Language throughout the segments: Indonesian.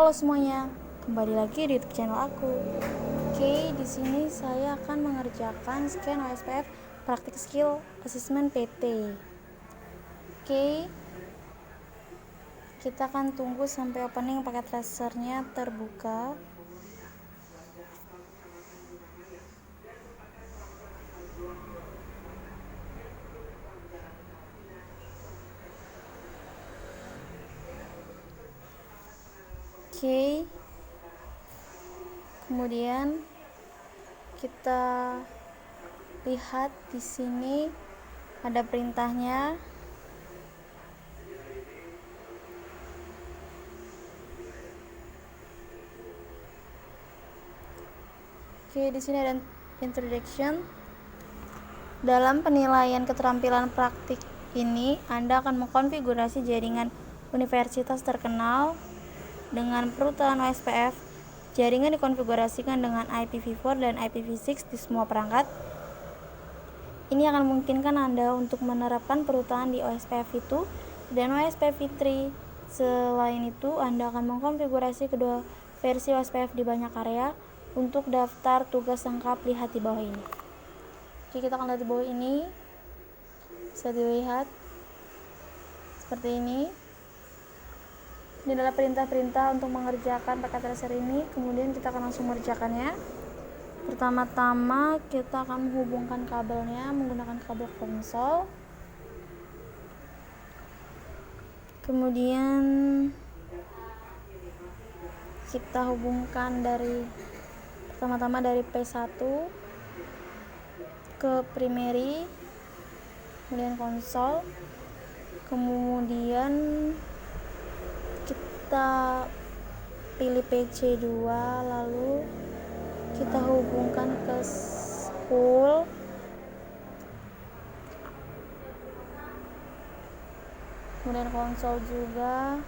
Halo semuanya, kembali lagi di YouTube channel aku. Oke, di sini saya akan mengerjakan scan OSPF Praktik Skill Assessment PT. Oke, kita akan tunggu sampai opening paket tracernya terbuka. Oke, kemudian kita lihat di sini ada perintahnya. Oke, di sini ada introduction. Dalam penilaian keterampilan praktik ini, Anda akan mengkonfigurasi jaringan universitas terkenal dengan perututan OSPF. Jaringan dikonfigurasikan dengan IPv4 dan IPv6 di semua perangkat. Ini akan memungkinkan Anda untuk menerapkan perututan di OSPF V2 dan OSPF V3. Selain itu, Anda akan mengkonfigurasi kedua versi OSPF di banyak area. Untuk daftar tugas lengkap, lihat di bawah ini. Oke, kita akan lihat di bawah ini. Bisa dilihat seperti ini. Ini adalah perintah-perintah untuk mengerjakan paket tracer ini. Kemudian kita akan langsung mengerjakannya. Pertama-tama kita akan menghubungkan kabelnya menggunakan kabel konsol. Kemudian kita hubungkan pertama-tama dari P1 ke primary, kemudian konsol. Kemudian kita pilih PC2, lalu kita hubungkan ke spool. Kemudian konsol juga,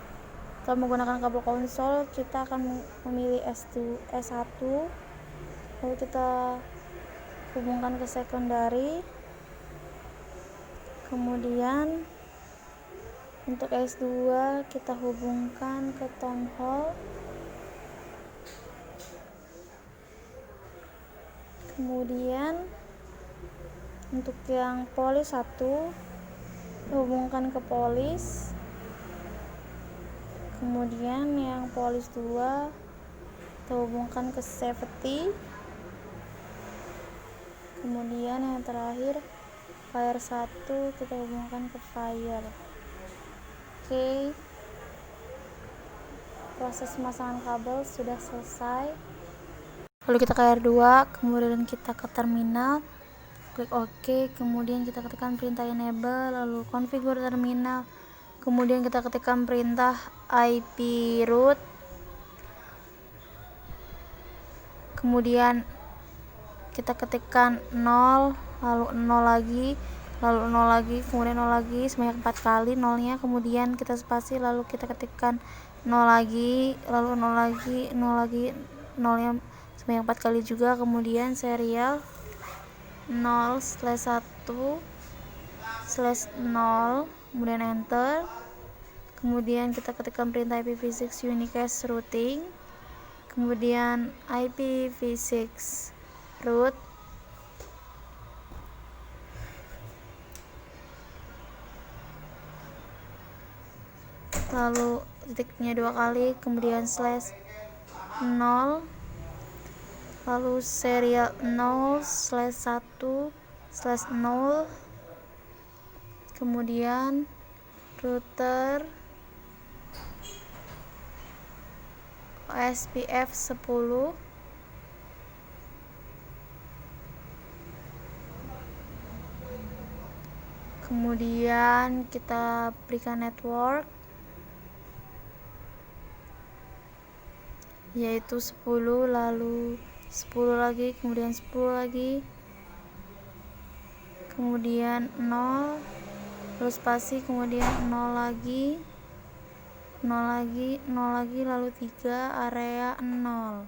kita menggunakan kabel konsol, kita akan memilih S1, lalu kita hubungkan ke secondary. Kemudian untuk S2 kita hubungkan ke town hall. Kemudian untuk yang polis 1 hubungkan ke polis. Kemudian yang polis 2 kita hubungkan ke safety. Kemudian yang terakhir fire 1 kita hubungkan ke fire. Oke, proses pemasangan kabel sudah selesai. Lalu kita ke R2, kemudian kita ke terminal, klik OK, kemudian kita ketikkan perintah enable, lalu configure terminal, kemudian kita ketikkan perintah IP root, kemudian kita ketikkan 0, lalu 0 lagi, lalu 0 lagi, kemudian 0 lagi sebanyak 4 kali nolnya, kemudian kita spasi, lalu kita ketikkan 0 lagi, lalu 0 lagi, 0 lagi, nolnya sebanyak 4 kali juga, kemudian serial 0/1/0, kemudian enter. Kemudian kita ketikkan perintah IPv6 unicast routing, kemudian IPv6 root, lalu titiknya 2 kali, kemudian /0, lalu serial 0/1/0, kemudian router OSPF 10, kemudian kita berikan network yaitu 10, lalu 10 lagi, kemudian 10 lagi, kemudian 0, lalu spasi, kemudian 0 lagi, 0 lagi, 0 lagi, lalu 3, area 0.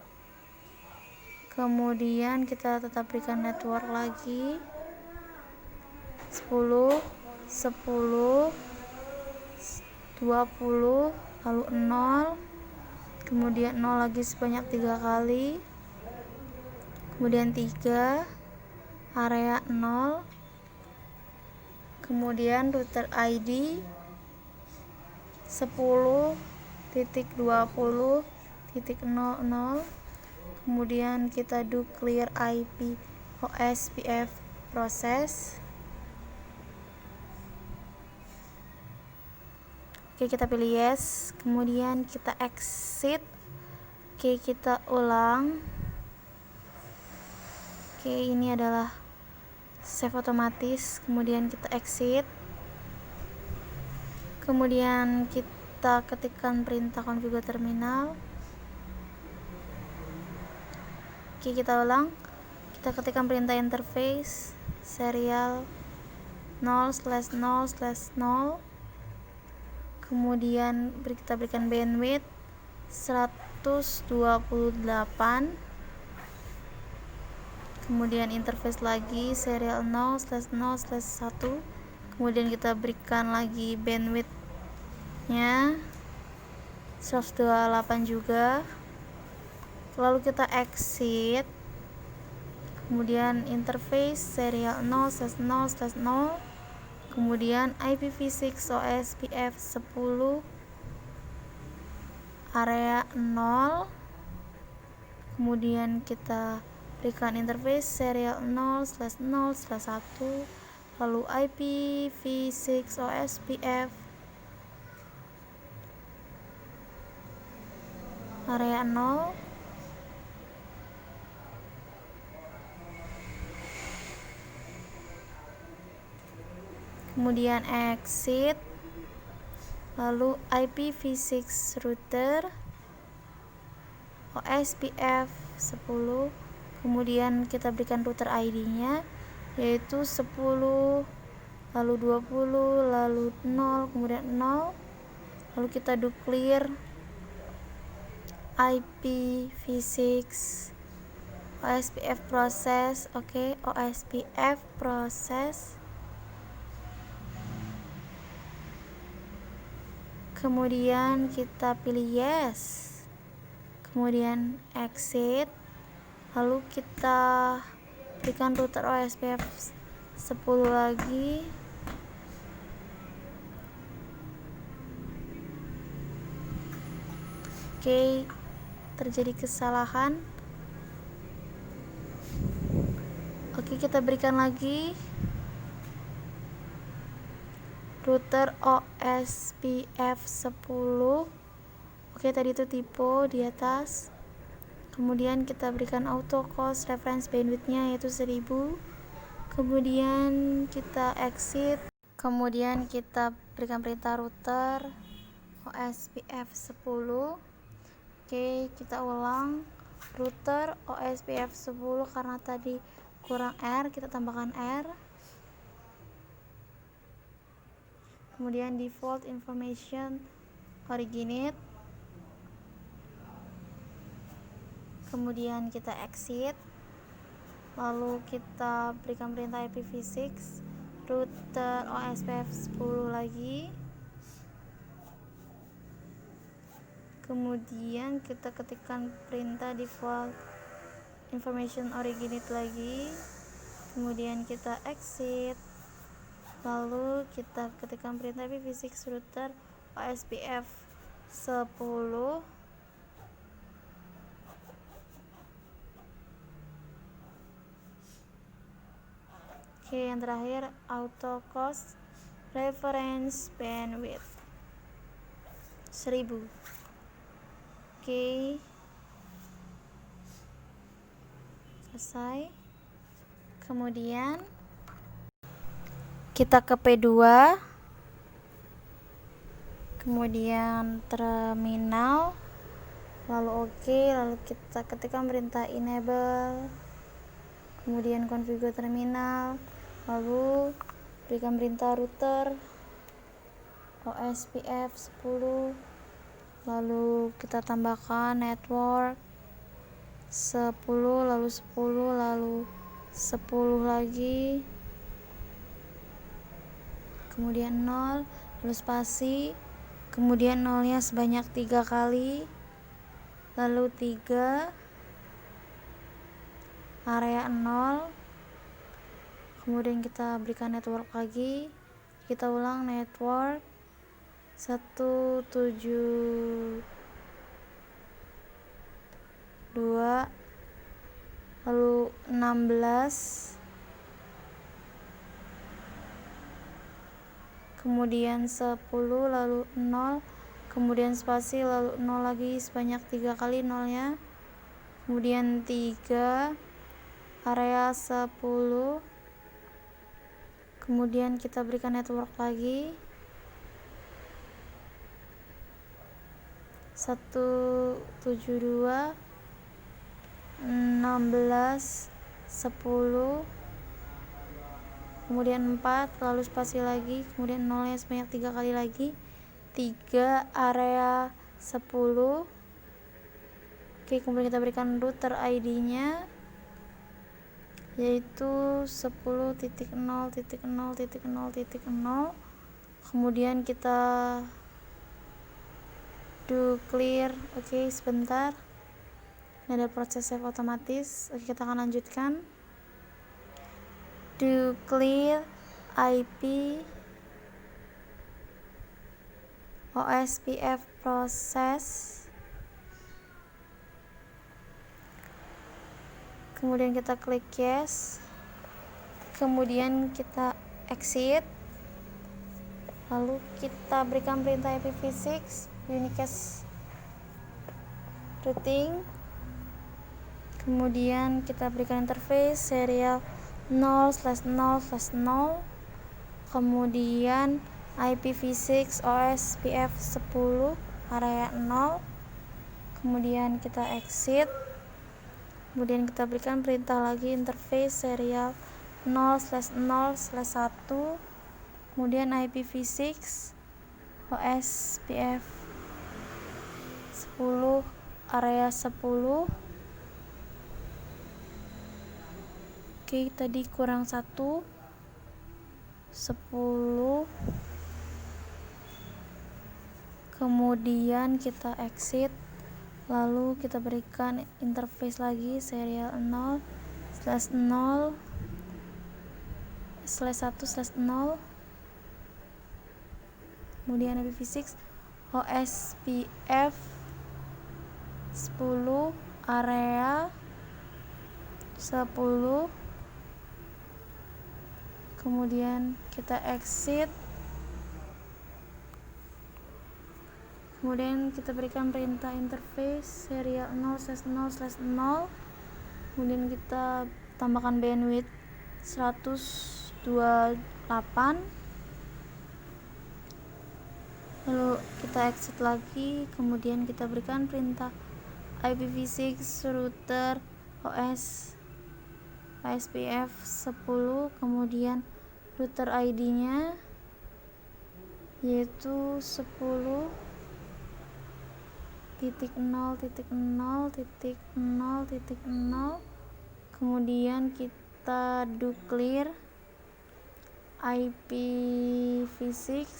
Kemudian kita tetap berikan network lagi 10, 10, 20, lalu 0, kemudian 0 lagi sebanyak 3 kali, kemudian 3, area 0, kemudian router ID 10.20.00, kemudian kita do clear IP OSPF proses. Oke, kita pilih yes, kemudian kita exit. Oke, kita ulang. Oke, ini adalah save otomatis, kemudian kita exit, kemudian kita ketikkan perintah configure terminal. Oke, kita ulang, kita ketikkan perintah interface serial 0/0/0, kemudian kita berikan bandwidth 128, kemudian interface lagi serial 0/0/1, kemudian kita berikan lagi bandwidthnya 128 juga, lalu kita exit, kemudian interface serial 0/0/0, kemudian IPv6 OSPF 10 area 0, kemudian kita berikan interface serial 0/0/1, lalu IPv6 OSPF area 0, kemudian exit, lalu IPv6 router OSPF 10, kemudian kita berikan router ID-nya yaitu 10, lalu 20, lalu 0, kemudian 0, lalu kita do clear IPv6 OSPF proses. Oke, OSPF proses, kemudian kita pilih yes, kemudian exit, lalu kita berikan router OSPF 10 lagi, oke, terjadi kesalahan. Oke, kita berikan lagi router OSPF 10. Oke, tadi itu tipe di atas, kemudian kita berikan auto cost reference bandwidthnya yaitu 1000, kemudian kita exit, kemudian kita berikan perintah router OSPF 10. Oke, kita ulang, router OSPF 10, karena tadi kurang R kita tambahkan R, kemudian default information originate, kemudian kita exit, lalu kita berikan perintah IPv6 router OSPF 10 lagi, kemudian kita ketikkan perintah default information originate lagi, kemudian kita exit, lalu kita ketikkan perintah IPv6 router OSPF 10, oke, yang terakhir auto cost reference bandwidth 1000. Oke, selesai. Kemudian kita ke P2, kemudian terminal, lalu oke, lalu kita ketikkan perintah enable, kemudian configure terminal, lalu berikan perintah router OSPF 10, lalu kita tambahkan network 10, lalu 10, lalu 10 lagi, kemudian 0, lalu spasi, kemudian 0-nya sebanyak 3 kali, lalu 3, area 0, kemudian kita berikan network lagi, kita ulang network 172, lalu 16, kemudian 10, lalu 0, kemudian spasi, lalu 0 lagi sebanyak 3 kali 0-nya, kemudian 3, area 10, kemudian kita berikan network lagi 172, 16, 10, kemudian 4, lalu spasi lagi, kemudian 0-nya sebanyak 3 kali lagi, 3, area 10. Oke, kemudian kita berikan router ID-nya yaitu 10.0.0.0.0, kemudian kita do clear. Oke, sebentar, ini ada proses save otomatis. Oke, kita akan lanjutkan. Do clear IP OSPF process, kemudian kita klik yes, kemudian kita exit, lalu kita berikan perintah IPv6 unicast routing, kemudian kita berikan interface serial 0/0/0, kemudian IPv6 OSPF 10 area 0, kemudian kita exit, kemudian kita berikan perintah lagi interface serial 0/0/1, kemudian IPv6 OSPF 10 area 10. Oke, tadi kurang 1, 10, kemudian kita exit, lalu kita berikan interface lagi serial 0/0/1/0, kemudian IPv6 OSPF 10 area 10, kemudian kita exit, kemudian kita berikan perintah interface serial 0/0/0, kemudian kita tambahkan bandwidth 128, lalu kita exit lagi, kemudian kita berikan perintah IPv6 router OSPF 10, kemudian router ID-nya yaitu 10.0.0.0.0, kemudian kita do clear IPv6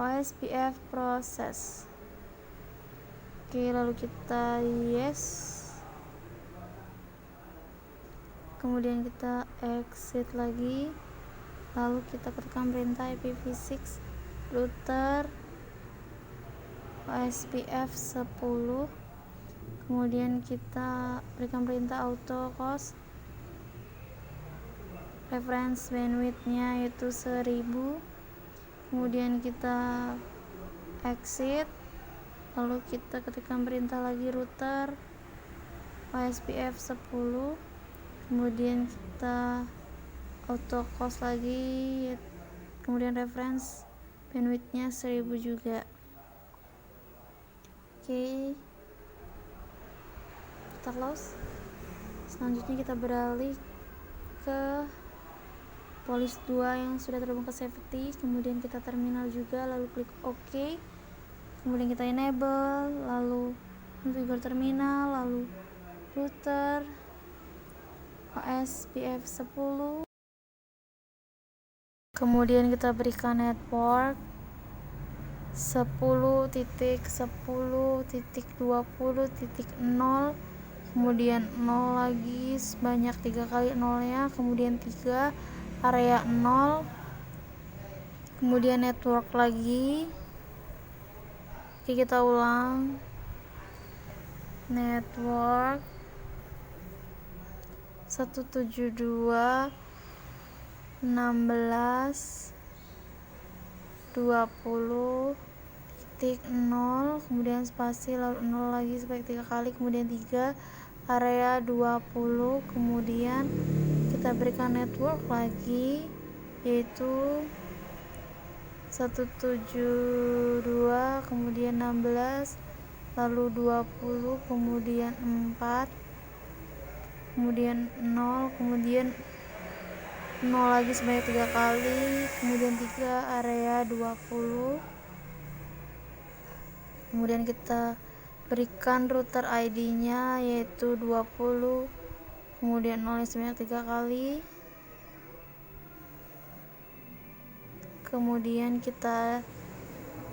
OSPF process. Oke, lalu kita yes, kemudian kita exit lagi, lalu kita ketikkan perintah IPv6 router OSPF 10, kemudian kita berikan perintah auto cost, reference bandwidth-nya yaitu 1000, kemudian kita exit, lalu kita ketikkan perintah lagi router OSPF 10, kemudian kita auto cost lagi, kemudian reference bandwidth-nya 1000 juga. Oke, kita close. Selanjutnya kita beralih ke polis 2 yang sudah terhubung ke safety, kemudian kita terminal juga, lalu klik OK, kemudian kita enable, lalu configure terminal, lalu router OSPF 10, kemudian kita berikan network 10.10.20.0, kemudian 0 lagi sebanyak 3 kali nolnya, kemudian 3 area 0, kemudian network lagi. Oke, kita ulang. Network 172.16.20.0, kemudian spasi lalu 0 lagi sebanyak 3 kali, kemudian 3 area 20, kemudian kita berikan network lagi yaitu 172, kemudian 16, lalu 20, kemudian 4, kemudian 0, kemudian 0 lagi sebanyak 3 kali, kemudian 3 area 20, kemudian kita berikan router ID nya yaitu 20, kemudian 0 sebanyak 3 kali, kemudian kita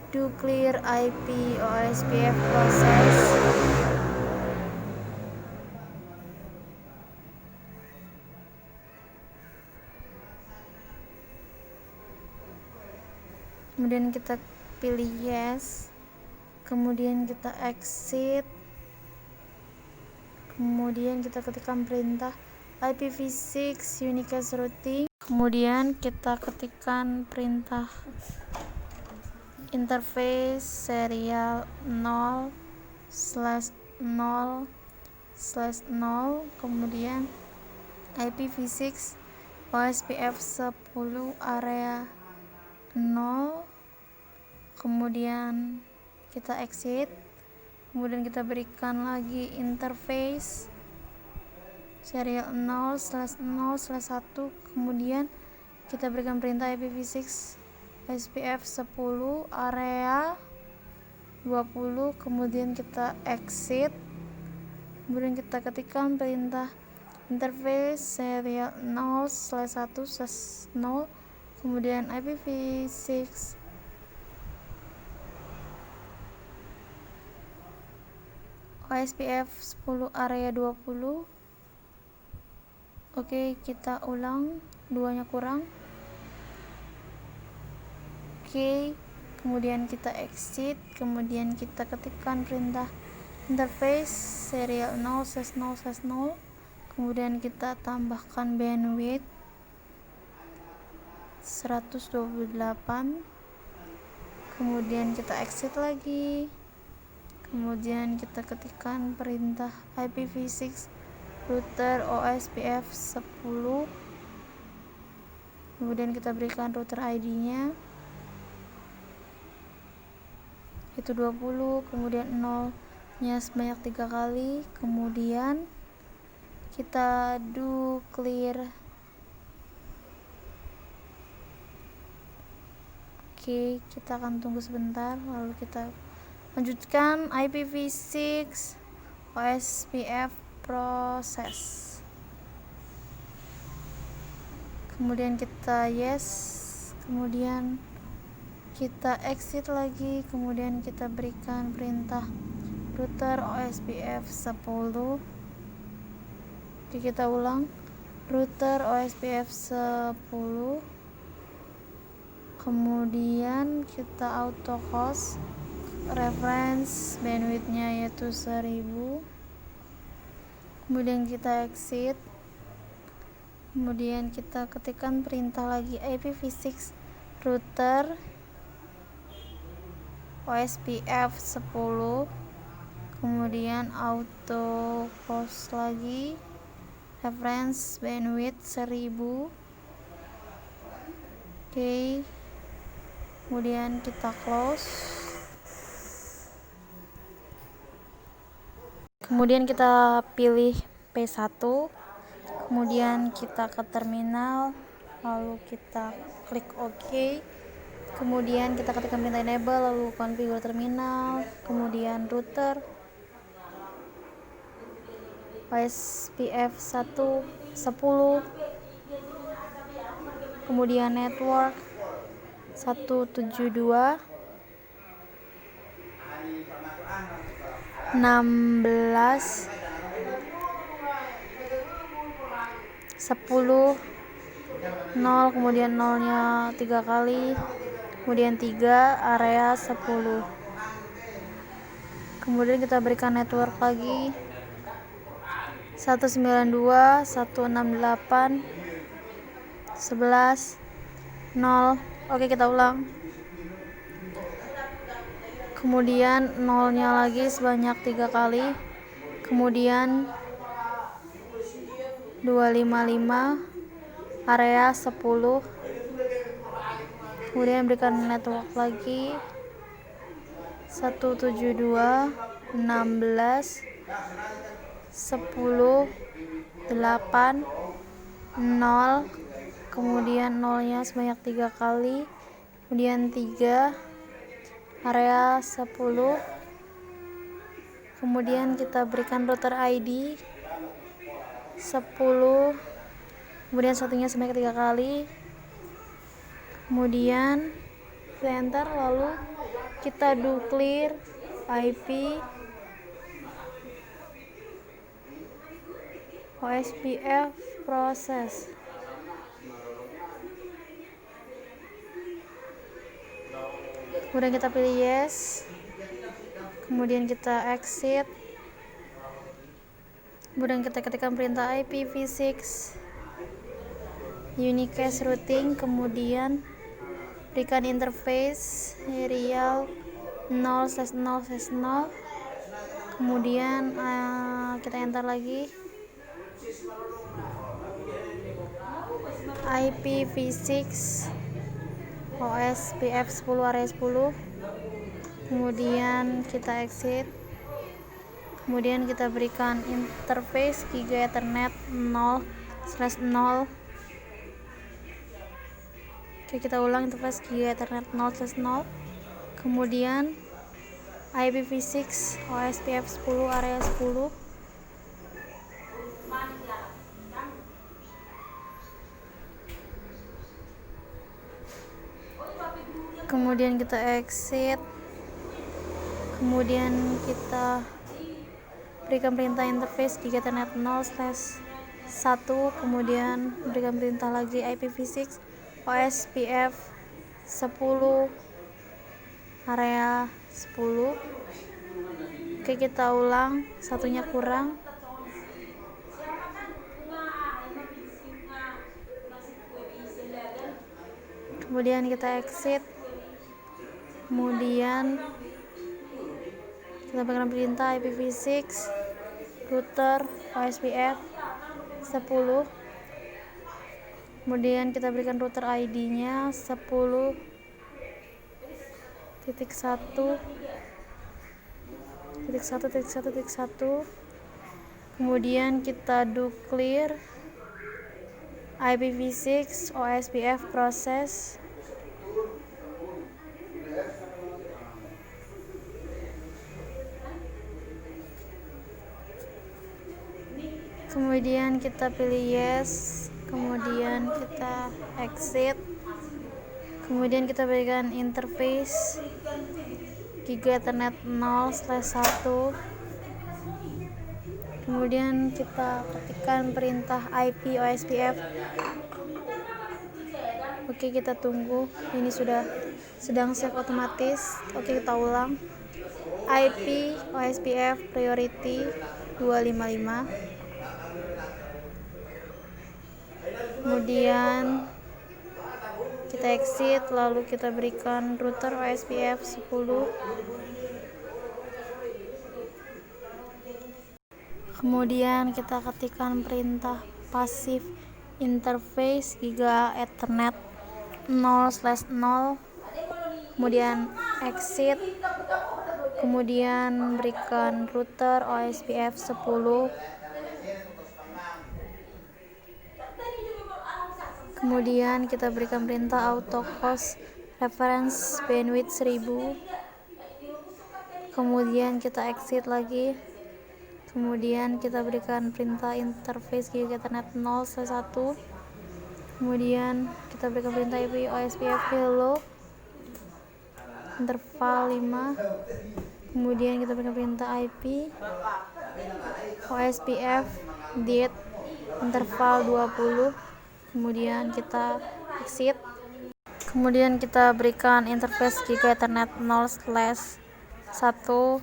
do clear IP OSPF process. Kemudian kita pilih yes, kemudian kita exit, kemudian kita ketikkan perintah IPv6 unicast routing, kemudian kita ketikkan perintah interface serial 0/0/0, kemudian IPv6 OSPF 10 area 0, kemudian kita exit, kemudian kita berikan lagi interface serial 0/0/1, kemudian kita berikan perintah IPv6 OSPF 10 area 20, kemudian kita exit, kemudian kita ketikkan perintah interface serial 0/1/0, kemudian IPv6 OSPF 10 area 20. Oke, kita ulang, duanya kurang. Oke, kemudian kita exit, kemudian kita ketikkan perintah interface serial 0/0/0, kemudian kita tambahkan bandwidth 128, kemudian kita exit lagi, kemudian kita ketikkan perintah IPv6 router OSPF 10, kemudian kita berikan router ID nya itu 20, kemudian 0 nya sebanyak 3 kali, kemudian kita do clear. Oke, kita akan tunggu sebentar, lalu kita lanjutkan IPv6 OSPF proses, kemudian kita yes, kemudian kita exit lagi, kemudian kita berikan perintah router OSPF 10. Jadi kita ulang, router OSPF 10, kemudian kita auto host, reference bandwidthnya yaitu 1000, kemudian kita exit, kemudian kita ketikkan perintah lagi IPv6 router OSPF 10, kemudian auto host lagi, reference bandwidth 1000. Oke, kemudian kita close, kemudian kita pilih P1, kemudian kita ke terminal, lalu kita klik OK, kemudian kita ketikkan perintah enable, lalu configure terminal, kemudian router OSPF 10, kemudian network 172, 16 10 0, kemudian 0-nya 3 kali, kemudian 3 area 10. Kemudian kita berikan network lagi 192 168 11 0. Oke, kita ulang. Kemudian 0-nya lagi sebanyak 3 kali, kemudian 255 area 10, kemudian berikan network lagi 172 16 10 8 0, kemudian 0-nya sebanyak 3 kali, kemudian 3 area 10, kemudian kita berikan router ID 10, kemudian satunya sebanyak 3 kali, kemudian kita enter, lalu kita do clear IP OSPF proses. Kemudian kita pilih yes, kemudian kita exit, kemudian kita ketikkan perintah IPv6 unicast routing, kemudian berikan interface serial 0/0/0, kemudian kita enter lagi IPv6 OSPF 10 area 10, kemudian kita exit, kemudian kita berikan interface Giga Ethernet 0/0. Oke, kita ulang interface Giga Ethernet 0/0, kemudian IPv6 OSPF 10 area 10, kemudian kita exit, kemudian kita berikan perintah interface Giga Ethernet 0/1, kemudian berikan perintah lagi IPv6 OSPF 10 area 10. Oke, kita ulang, satunya kurang. Kemudian kita exit, kemudian kita berikan perintah IPv6 router OSPF 10, kemudian kita berikan router ID-nya 10.1.1.1.1, kemudian kita do clear IPv6 OSPF proses. Kemudian kita pilih yes, kemudian kita exit, kemudian kita berikan interface Giga Ethernet 0/1, kemudian kita ketikkan perintah IP OSPF. Oke, kita tunggu, ini sedang save otomatis. Oke, kita ulang, IP OSPF priority 255, kemudian kita exit, lalu kita berikan router OSPF 10, kemudian kita ketikkan perintah passive interface Giga Ethernet 0/0, kemudian exit, kemudian berikan router OSPF 10, kemudian kita berikan perintah auto host reference bandwidth 1000, kemudian kita exit lagi, kemudian kita berikan perintah interface Giga Ethernet 0/1, kemudian kita berikan perintah IP OSPF hello interval 5, kemudian kita berikan perintah IP OSPF dit interval 20, kemudian kita exit, kemudian kita berikan interface Giga Ethernet 0/1,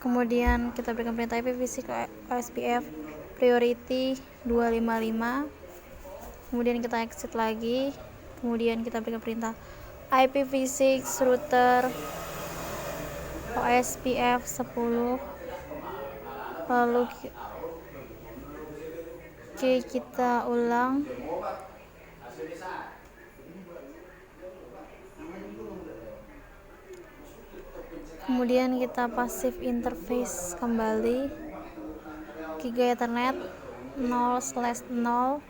kemudian kita berikan perintah IPv6 OSPF priority 255, kemudian kita exit lagi, kemudian kita berikan perintah IPv6 router OSPF 10, lalu kita ulang, kemudian kita passive interface kembali Giga Ethernet 0/0,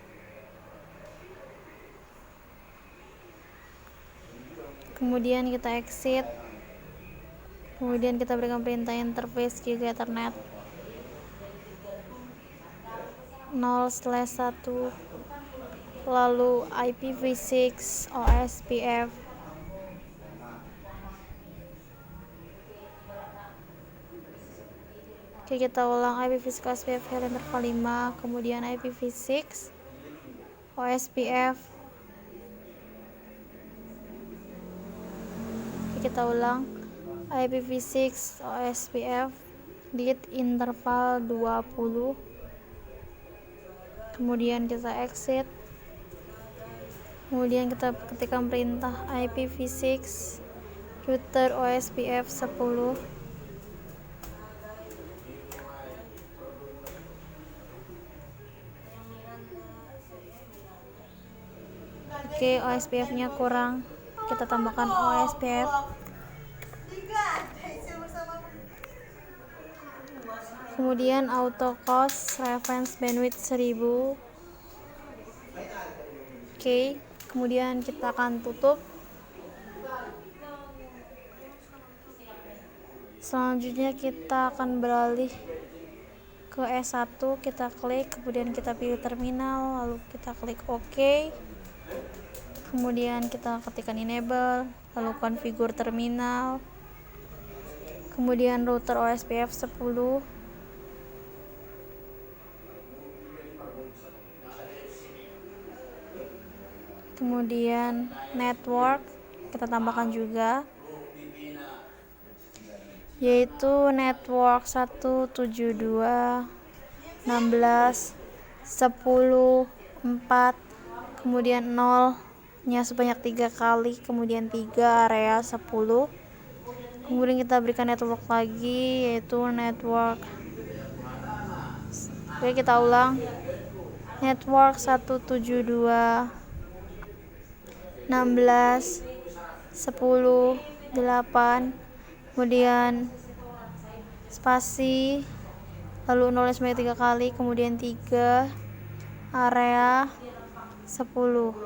kemudian kita exit, kemudian kita berikan perintah interface Giga Ethernet 0/1, lalu IPv6 OSPF, oke, kita ulang IPv6 OSPF interval 5, kemudian IPv6 OSPF, oke, kita ulang IPv6 OSPF dit interval 20, kemudian kita exit, kemudian kita ketikkan perintah IPv6 router OSPF 10, oke, OSPF nya kurang, kita tambahkan OSPF, kemudian auto cost reference bandwidth 1000, oke, kemudian kita akan tutup. Selanjutnya kita akan beralih ke S1, kita klik, kemudian kita pilih terminal, lalu kita klik OK, kemudian kita ketikkan enable, lalu configure terminal, kemudian router OSPF 10, kemudian network kita tambahkan juga, yaitu network 172.16.10.4, kemudian 0 nya sebanyak 3 kali, kemudian 3 area 10, kemudian kita berikan network lagi, yaitu network, oke, kita ulang, network 172.16.10.8, kemudian spasi, lalu 0 sebanyak 3 kali, kemudian 3 area 10,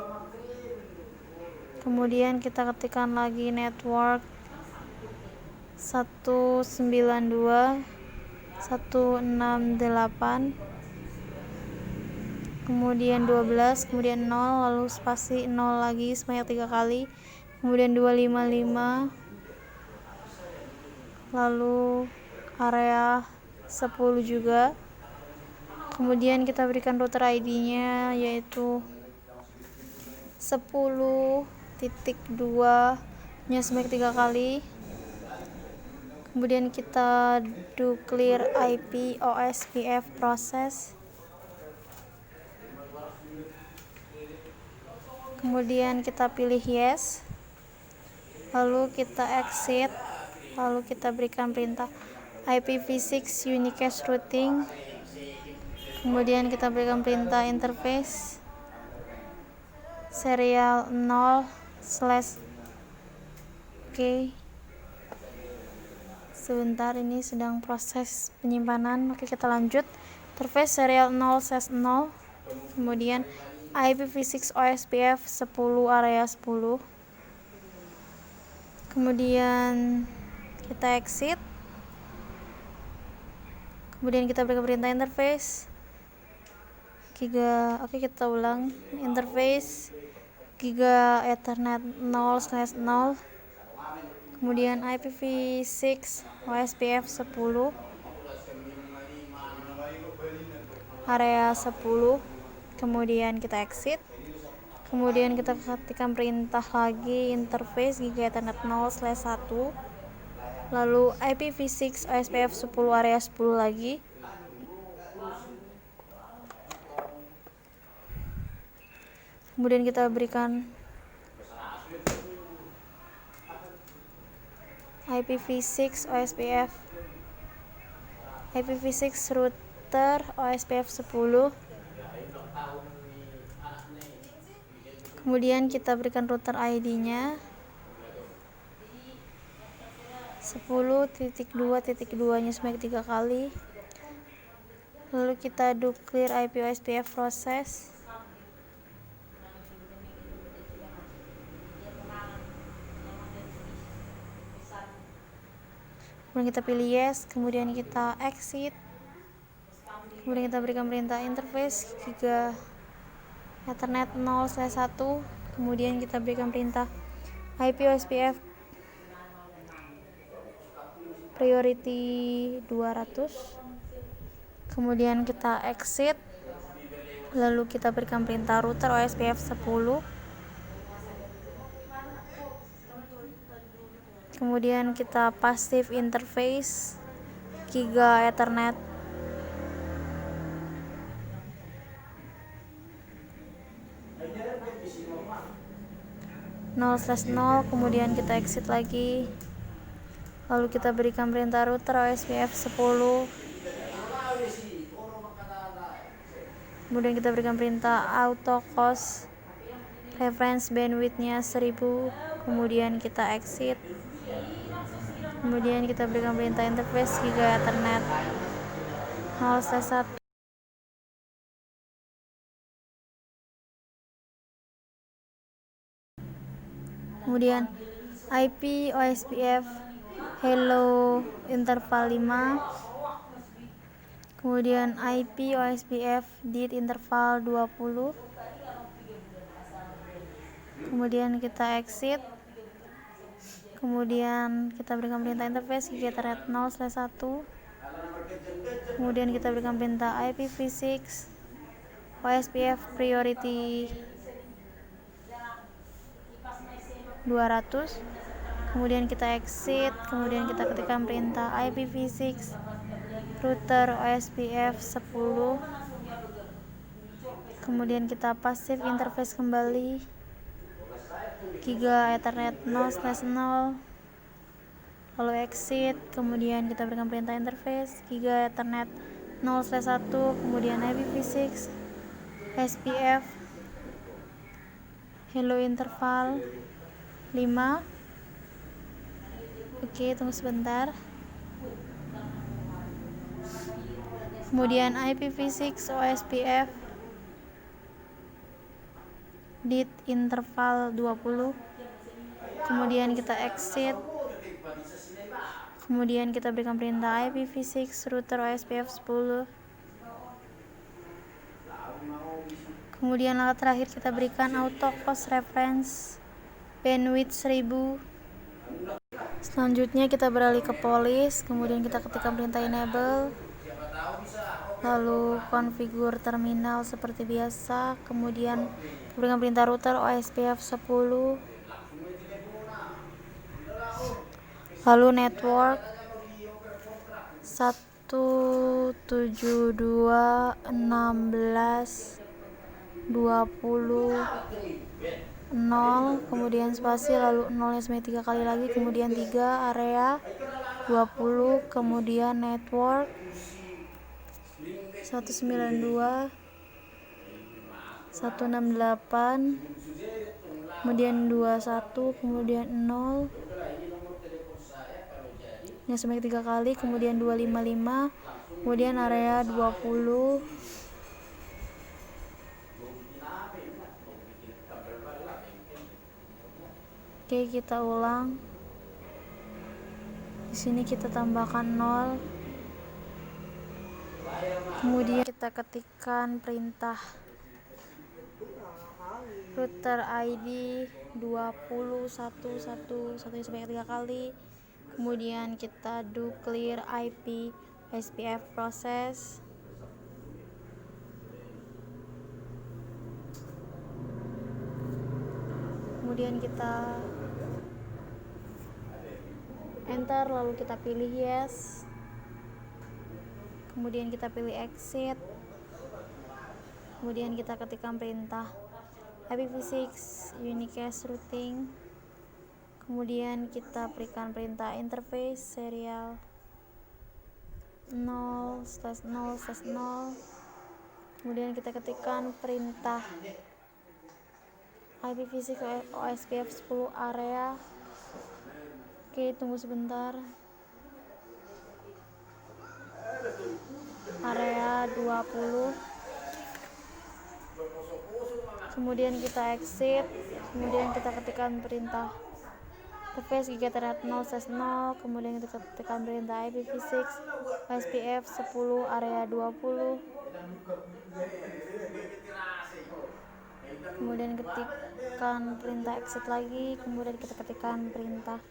kemudian kita ketikkan lagi network 192.168, kemudian 12, kemudian 0, lalu spasi 0 lagi sebanyak 3 kali, kemudian 255, lalu area 10 juga, kemudian kita berikan router ID nya yaitu 10.2 nya sebanyak 3 kali, kemudian kita do clear IP OSPF process, kemudian kita pilih yes, lalu kita exit, lalu kita berikan perintah IPv6 unicast routing, kemudian kita berikan perintah interface serial 0/oke, sebentar, ini sedang proses penyimpanan, oke, kita lanjut, interface serial 0/0, kemudian IPv6 OSPF 10 area 10, kemudian kita exit, kemudian kita berikan perintah interface Giga, oke, kita ulang, interface Giga Ethernet 0/0, kemudian IPv6 OSPF 10 area 10, kemudian kita exit, kemudian kita ketikkan perintah lagi interface Giga Ethernet 0/1, lalu IPv6 OSPF 10 area 10 lagi, kemudian kita berikan IPv6 router OSPF 10, kemudian kita berikan router ID-nya 10.2.2 nya sebanyak 3 kali, lalu kita do clear IP OSPF process, kemudian kita pilih yes, kemudian kita exit, kemudian kita berikan perintah interface Giga Ethernet 0/1, kemudian kita berikan perintah IP OSPF priority 200, kemudian kita exit, lalu kita berikan perintah router OSPF 10, kemudian kita passive interface Giga Ethernet 0/0, kemudian kita exit lagi, lalu kita berikan perintah router OSPF 10, kemudian kita berikan perintah auto cost reference bandwidth-nya 1000, kemudian kita exit, kemudian kita berikan perintah interface Giga Ethernet 0/1, kemudian IP OSPF hello interval 5, kemudian IP OSPF dit interval 20, kemudian kita exit, kemudian kita berikan perintah interface Giga Ethernet 0/1, kemudian kita berikan perintah IPv6 OSPF priority 200, kemudian kita exit, kemudian kita ketikkan perintah IPv6 router OSPF 10, kemudian kita passive interface kembali Giga Ethernet 0/0, lalu exit, kemudian kita berikan perintah interface Giga Ethernet 0/1, kemudian IPv6 OSPF hello interval 5. Oke, tunggu sebentar. Kemudian IPv6 OSPF dit interval 20, kemudian kita exit, kemudian kita berikan perintah IPv6 router OSPF 10, kemudian alat terakhir kita berikan auto cost reference bandwidth 1000. Selanjutnya kita beralih ke police, kemudian kita ketikkan perintah enable, lalu configure terminal seperti biasa, kemudian berikan perintah router OSPF 10, lalu network 172.16.20.0, kemudian spasi, lalu 0 nya sebanyak 3 kali lagi, kemudian 3 area 20, kemudian network 192.168, kemudian 21, kemudian 0 yang sebanyak 3 kali, kemudian 255, kemudian area 20. Oke, kita ulang. Di sini kita tambahkan 0. Kemudian kita ketikkan perintah router ID 20.1.1 sebanyak 3 kali. Kemudian kita do clear IP SPF process. Kemudian kita enter, lalu kita pilih yes. Kemudian kita pilih exit. Kemudian kita ketikkan perintah IPv6 unicast routing. Kemudian kita berikan perintah interface serial 0/0/0. Kemudian kita ketikkan perintah IPv6 OSPF 10 area. Oke, tunggu sebentar. Area 20. Kemudian kita exit. Kemudian kita ketikkan perintah interface gigaternet 0/0. Kemudian kita ketikkan perintah IPv6 OSPF 10 area 20. Kemudian ketikkan perintah exit lagi. Kemudian kita ketikkan perintah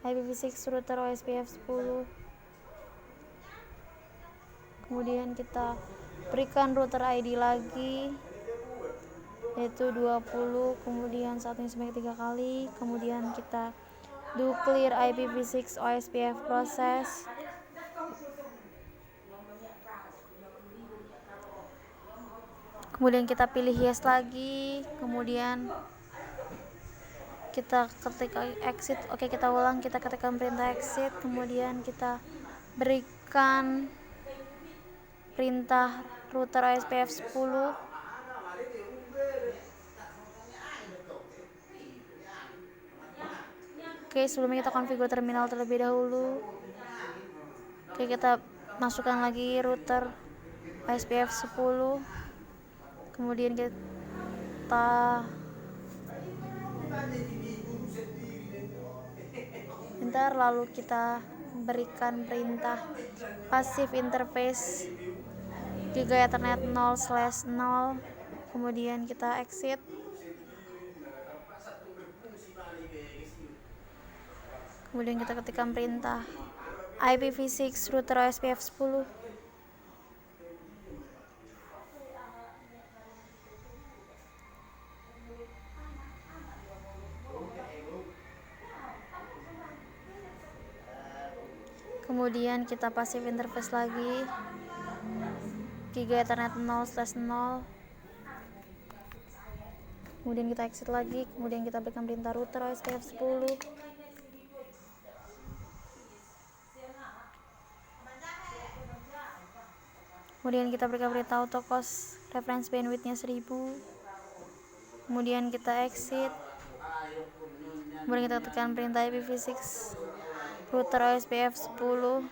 IPv6 router OSPF 10. Kemudian kita berikan router ID lagi, yaitu 20. Kemudian satunya sebanyak 3 kali. Kemudian kita do clear IPv6 OSPF process. Kemudian kita pilih yes lagi. Kemudian kita ketik exit. Oke, kita ulang. Kita ketikkan perintah exit. Kemudian kita berikan perintah router OSPF 10. Oke, sebelumnya kita konfigur terminal terlebih dahulu. Oke, kita masukkan lagi router OSPF 10. Kemudian kita enter, lalu kita berikan perintah passive interface Giga Ethernet 0/0. Kemudian kita exit. Kemudian kita ketikkan perintah IPv6 router OSPF 10. Kemudian kita passive interface lagi Giga Ethernet 0/0. Kemudian kita exit lagi. Kemudian kita berikan perintah router OSPF 10. Kemudian kita berikan perintah autocast reference bandwidth-nya 1000. Kemudian kita exit. Kemudian kita tekan perintah IPv6 router OSPF 10.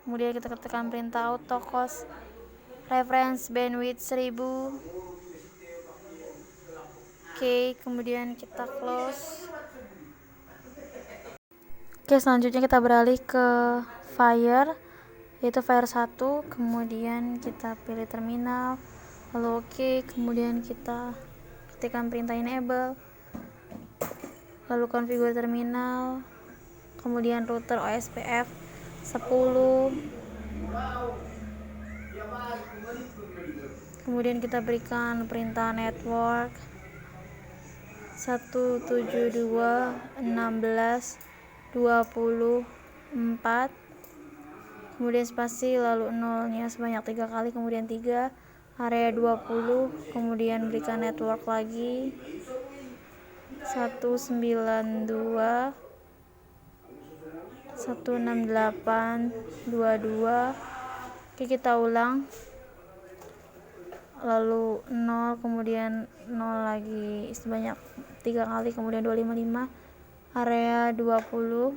Kemudian kita tekan perintah autocast reference bandwidth 1000. Oke, kemudian kita close. Oke, selanjutnya kita beralih ke Fire, yaitu Fire 1. Kemudian kita pilih terminal, lalu oke. Kemudian kita ketikkan perintah enable, lalu konfigur terminal, kemudian router OSPF 10. Kemudian kita berikan perintah network 172.16.24. Kemudian spasi, lalu nolnya sebanyak 3 kali, kemudian 3, area 20. Kemudian berikan network lagi 192.168.22. Oke, kita ulang, lalu 0, kemudian 0 lagi sebanyak 3 kali, kemudian 255, area 20.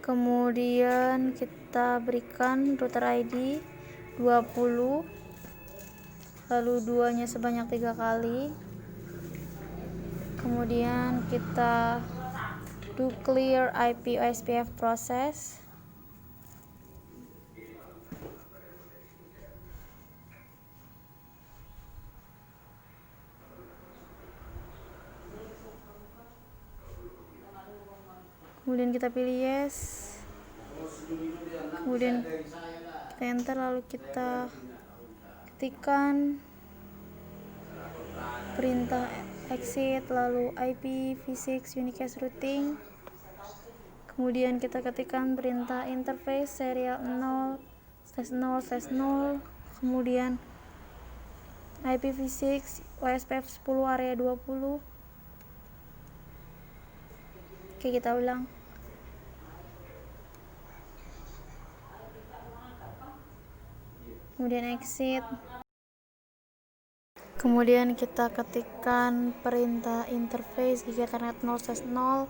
Kemudian kita berikan router ID 20, lalu 2 nya sebanyak 3 kali. Kemudian kita do clear IP OSPF process. kemudian kita pilih yes, kemudian kita enter, lalu kita ketikkan perintah exit, lalu IPv6 unicast routing, kemudian kita ketikkan perintah interface serial 0/0/0, kemudian IPv6 OSPF 10 area 20. Oke, kita ulang. Kemudian exit, kemudian kita ketikkan perintah interface Ethernet 0/0,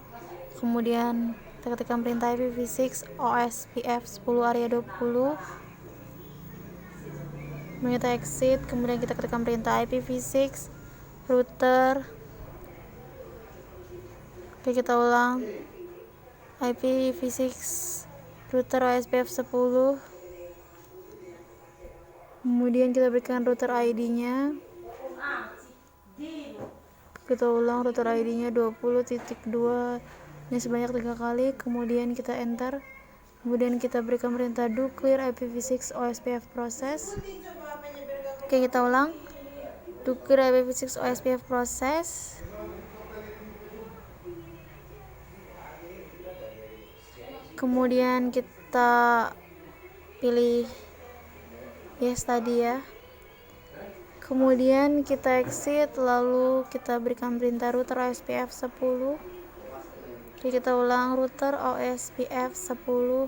kemudian kita ketikkan perintah IPv6 OSPF 10 area 20, kemudian kita exit, kemudian kita ketikkan perintah IPv6 router. Oke, kita ulang. IPv6 router OSPF 10, kemudian kita berikan router ID-nya. Kita ulang, router ID-nya 20.2, ini sebanyak 3 kali, kemudian kita enter, kemudian kita berikan perintah do clear IPv6 OSPF process. Oke, kita ulang, do clear IPv6 OSPF process. Kemudian kita pilih yes tadi ya, kemudian kita exit, lalu kita berikan perintah router OSPF 10. Oke, kita ulang, router OSPF 10,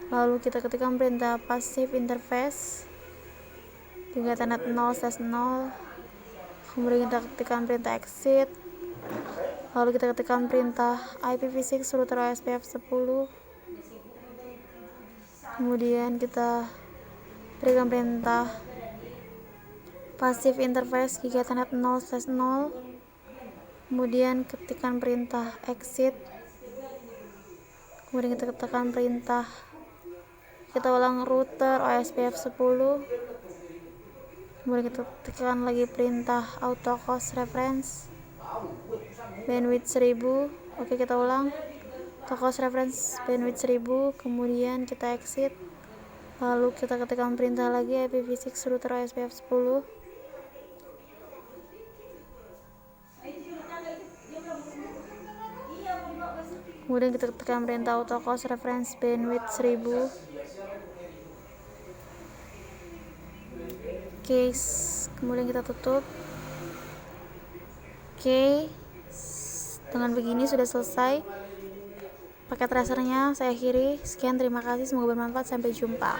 lalu kita ketikkan perintah passive interface Ethernet 0/0, kemudian kita ketikkan perintah exit, lalu kita ketikkan perintah IPv6 router OSPF 10, kemudian kita berikan perintah passive interface Ethernet 0/0, kemudian ketikkan perintah exit, kemudian kita ketikkan perintah, kita ulang, router OSPF 10, kemudian kita ketikkan lagi perintah auto cost reference bandwidth 1000. Oke, kita ulang, auto cost reference bandwidth 1000, kemudian kita exit, lalu kita ketikkan perintah lagi IPv6 router OSPF 10, kemudian kita ketikkan perintah auto cost reference bandwidth 1000. Oke, kemudian kita tutup. Oke, dengan begini sudah selesai paket tracernya. Saya akhiri. Sekian, terima kasih, semoga bermanfaat, sampai jumpa.